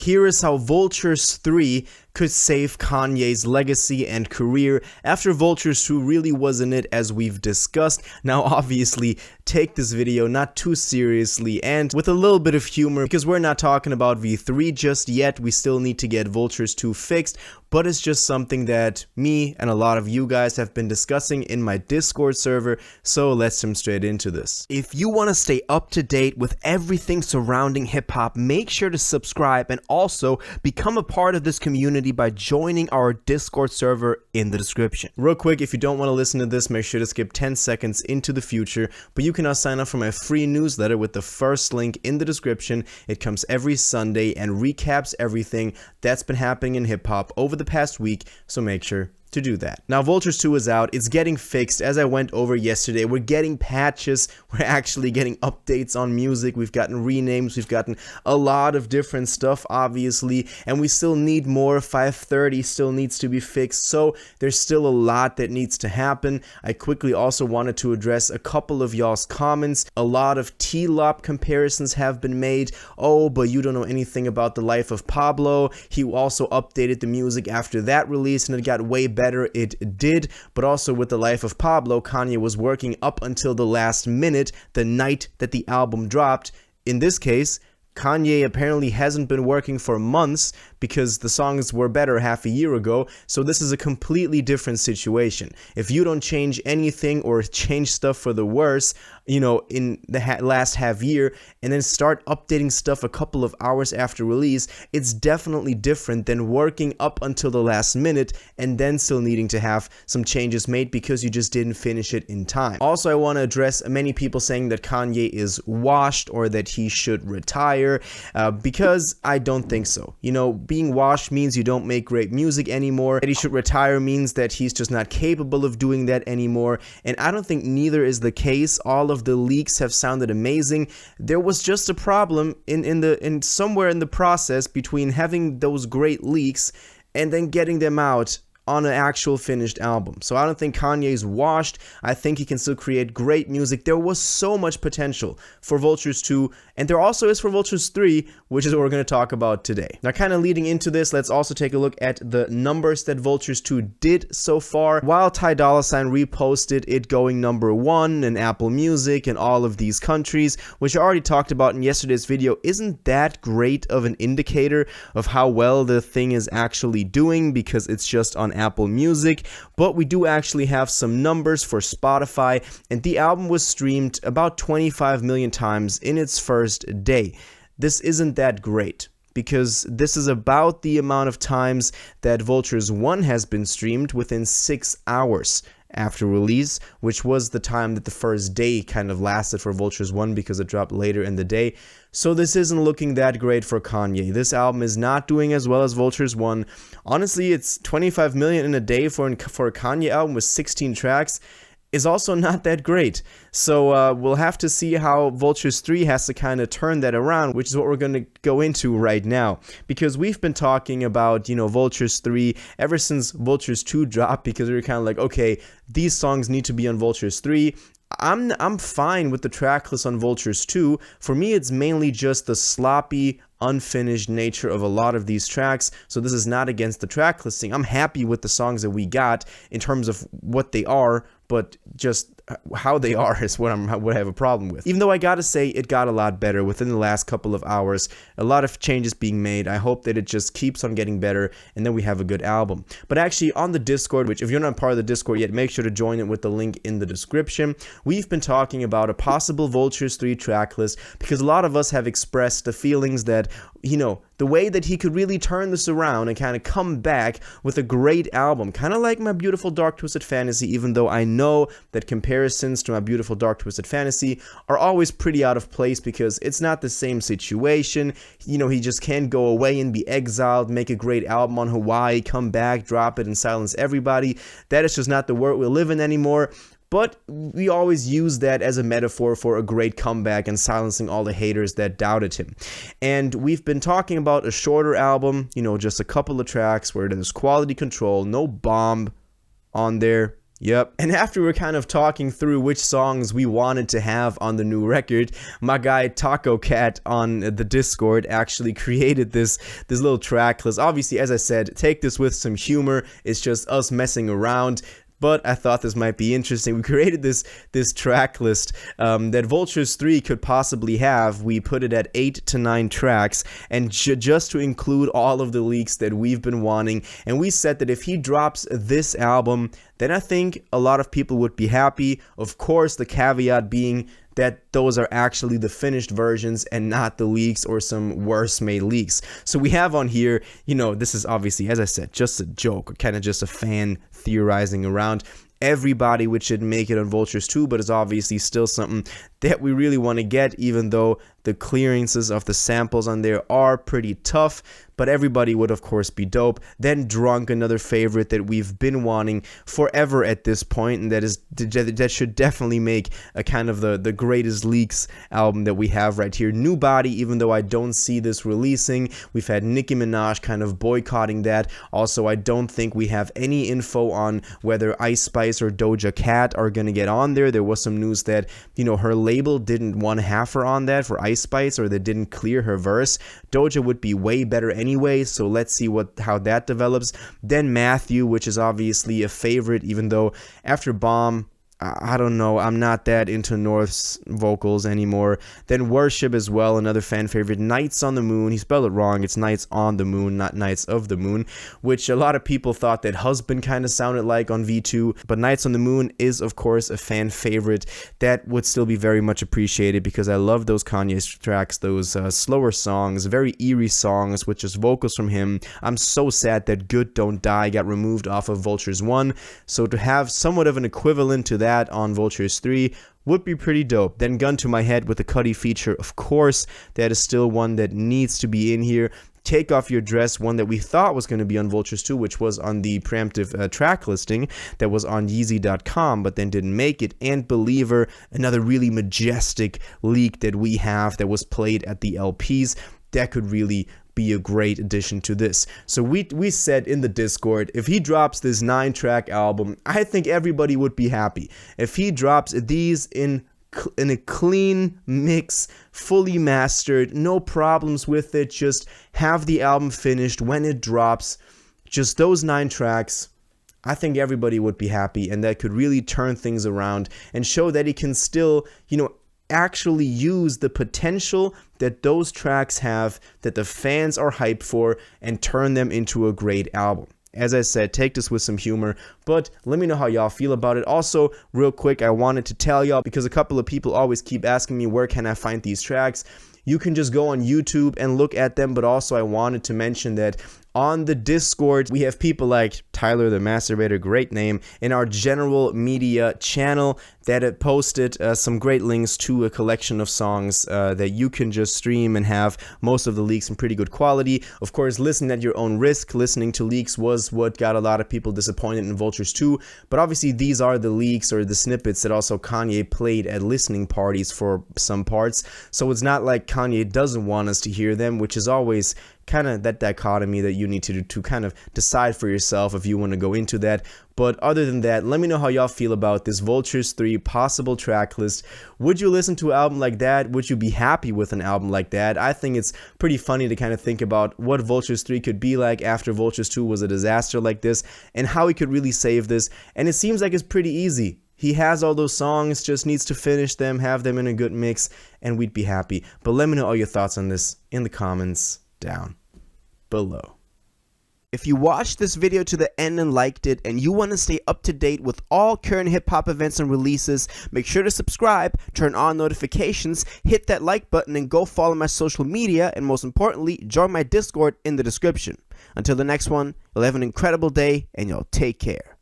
Here is how Vultures 3 could save Kanye's legacy and career after Vultures 2 really wasn't it, as we've discussed. Now obviously take this video not too seriously and with a little bit of humor, because we're not talking about V3 just yet. We still need to get Vultures 2 fixed, but it's just something that me and a lot of you guys have been discussing in my Discord server, so let's jump straight into this. If you want to stay up to date with everything surrounding hip-hop, make sure to subscribe and also become a part of this community by joining our Discord server in the description. Real quick, if you don't want to listen to this, make sure to skip 10 seconds into the future, but you can now sign up for my free newsletter with the first link in the description. It comes every Sunday and recaps everything that's been happening in hip-hop over the past week, so make sure to do that. Now Vultures 2 is out, it's getting fixed as I went over yesterday. We're getting patches, we're actually getting updates on music, we've gotten renames, we've gotten a lot of different stuff obviously, and we still need more. 530 still needs to be fixed, so there's still a lot that needs to happen. I quickly also wanted to address a couple of y'all's comments. A lot of T-Lop comparisons have been made. Oh, but you don't know anything about the life of Pablo. He also updated the music after that release and it got way better. It did, but also with the life of Pablo, Kanye was working up until the last minute, the night that the album dropped. In this case, Kanye apparently hasn't been working for months because the songs were better half a year ago, so this is a completely different situation. If you don't change anything or change stuff for the worse, you know, in the last half year, and then start updating stuff a couple of hours after release, it's definitely different than working up until the last minute and then still needing to have some changes made because you just didn't finish it in time. Also, I want to address many people saying that Kanye is washed or that he should retire, because I don't think so. You know, being washed means you don't make great music anymore. That he should retire means that he's just not capable of doing that anymore, and I don't think neither is the case. All of the leaks have sounded amazing. There was just a problem in somewhere in the process between having those great leaks and then getting them out on an actual finished album. So I don't think Kanye's washed. I think he can still create great music. There was so much potential for Vultures 2, and there also is for Vultures 3, which is what we're going to talk about today. Now, kind of leading into this, let's also take a look at the numbers that Vultures 2 did so far. While Ty Dolla $ign reposted it going #1 in Apple Music and all of these countries, which I already talked about in yesterday's video, isn't that great of an indicator of how well the thing is actually doing because it's just on Apple Music. But we do actually have some numbers for Spotify, and the album was streamed about 25 million times in its first day. This isn't that great, because this is about the amount of times that Vultures 1 has been streamed within 6 hours after release, which was the time that the first day kind of lasted for Vultures 1 because it dropped later in the day. So this isn't looking that great for Kanye. This album is not doing as well as Vultures 1. Honestly, it's 25 million in a day for a Kanye album with 16 tracks is also not that great. So we'll have to see how Vultures 3 has to kind of turn that around, which is what we're going to go into right now. Because we've been talking about, you know, Vultures 3 ever since Vultures 2 dropped, because we were kind of like, okay, these songs need to be on Vultures 3. I'm fine with the track list on Vultures 2. For me, it's mainly just the sloppy, unfinished nature of a lot of these tracks. So this is not against the track listing. I'm happy with the songs that we got in terms of what they are, but just how they are is what I have a problem with. Even though I gotta say it got a lot better within the last couple of hours, a lot of changes being made. I hope that it just keeps on getting better and then we have a good album. But actually on the Discord, which if you're not part of the Discord yet, make sure to join it with the link in the description. We've been talking about a possible Vultures 3 track list because a lot of us have expressed the feelings that, you know, the way that he could really turn this around and kind of come back with a great album, kind of like My Beautiful Dark Twisted Fantasy, even though I know that comparisons to My Beautiful Dark Twisted Fantasy are always pretty out of place because it's not the same situation. You know, he just can't go away and be exiled, make a great album on Hawaii, come back, drop it, and silence everybody. That is just not the world we live in anymore. But we always use that as a metaphor for a great comeback and silencing all the haters that doubted him. And we've been talking about a shorter album, you know, just a couple of tracks where there's quality control, no bomb on there, Yep, and after we're kind of talking through which songs we wanted to have on the new record, my guy Taco Cat on the Discord actually created this little track list. Obviously, as I said, take this with some humor. It's just us messing around. But I thought this might be interesting. We created this track list that Vultures 3 could possibly have. We put it at 8 to 9 tracks, and just to include all of the leaks that we've been wanting. And we said that if he drops this album, then I think a lot of people would be happy. Of course, the caveat being that those are actually the finished versions and not the leaks or some worse made leaks. So we have on here, you know, this is obviously, as I said, just a joke, or kind of just a fan theorizing around. Everybody would should make it on Vultures 2, but it's obviously still something that we really want to get, even though the clearances of the samples on there are pretty tough. But everybody would of course be dope. Then Drunk, another favorite that we've been wanting forever at this point, and that should definitely make a kind of the greatest leaks album that we have right here. New Body, even though I don't see this releasing. We've had Nicki Minaj kind of boycotting that. Also, I don't think we have any info on whether Ice Spice or Doja Cat are gonna get on there. There was some news that, you know, her label didn't want to have her on that for Ice Spice, or they didn't clear her verse. Doja would be way better anyway, so let's see how that develops. Then Matthew, which is obviously a favorite, even though after Bomb, I don't know, I'm not that into North's vocals anymore. Then Worship as well, another fan favorite. Nights on the Moon, he spelled it wrong, it's Nights on the Moon, not Nights of the Moon, which a lot of people thought that Husband kind of sounded like on V2, but Nights on the Moon is of course a fan favorite that would still be very much appreciated, because I love those Kanye's tracks, those slower songs, very eerie songs with just vocals from him. I'm so sad that Good Don't Die got removed off of Vultures 1, so to have somewhat of an equivalent to that on Vultures 3 would be pretty dope. Then Gun to My Head with the Cudi feature, of course, that is still one that needs to be in here. Take Off Your Dress, one that we thought was going to be on Vultures 2, which was on the preemptive track listing that was on Yeezy.com, but then didn't make it. And Believer, another really majestic leak that we have that was played at the LPs, that could really be a great addition to this. So we said in the Discord, if he drops this 9-track album, I think everybody would be happy. If he drops these in a clean mix, fully mastered, no problems with it, just have the album finished when it drops, just those 9 tracks, I think everybody would be happy, and that could really turn things around and show that he can still, you know, actually use the potential that those tracks have, that the fans are hyped for, and turn them into a great album. As I said, take this with some humor, but let me know how y'all feel about it. Also, real quick, I wanted to tell y'all, because a couple of people always keep asking me, where can I find these tracks? You can just go on YouTube and look at them, but also I wanted to mention that on the Discord, we have people like Tyler the Masturbator, great name, in our general media channel that had posted some great links to a collection of songs that you can just stream and have most of the leaks in pretty good quality. Of course, listen at your own risk. Listening to leaks was what got a lot of people disappointed in Vultures 2, but obviously these are the leaks or the snippets that also Kanye played at listening parties for some parts, so it's not like Kanye doesn't want us to hear them, which is always kind of that dichotomy that you need to do to kind of decide for yourself if you want to go into that. But other than that, let me know how y'all feel about this Vultures 3 possible track list. Would you listen to an album like that? Would you be happy with an album like that? I think it's pretty funny to kind of think about what Vultures 3 could be like after Vultures 2 was a disaster like this, and how he could really save this. And it seems like it's pretty easy. He has all those songs, just needs to finish them, have them in a good mix, and we'd be happy. But let me know all your thoughts on this in the comments down below. If you watched this video to the end and liked it, and you want to stay up to date with all current hip-hop events and releases, make sure to subscribe, turn on notifications, hit that like button, and go follow my social media, and most importantly, join my Discord in the description. Until the next one, you'll have an incredible day, and y'all take care.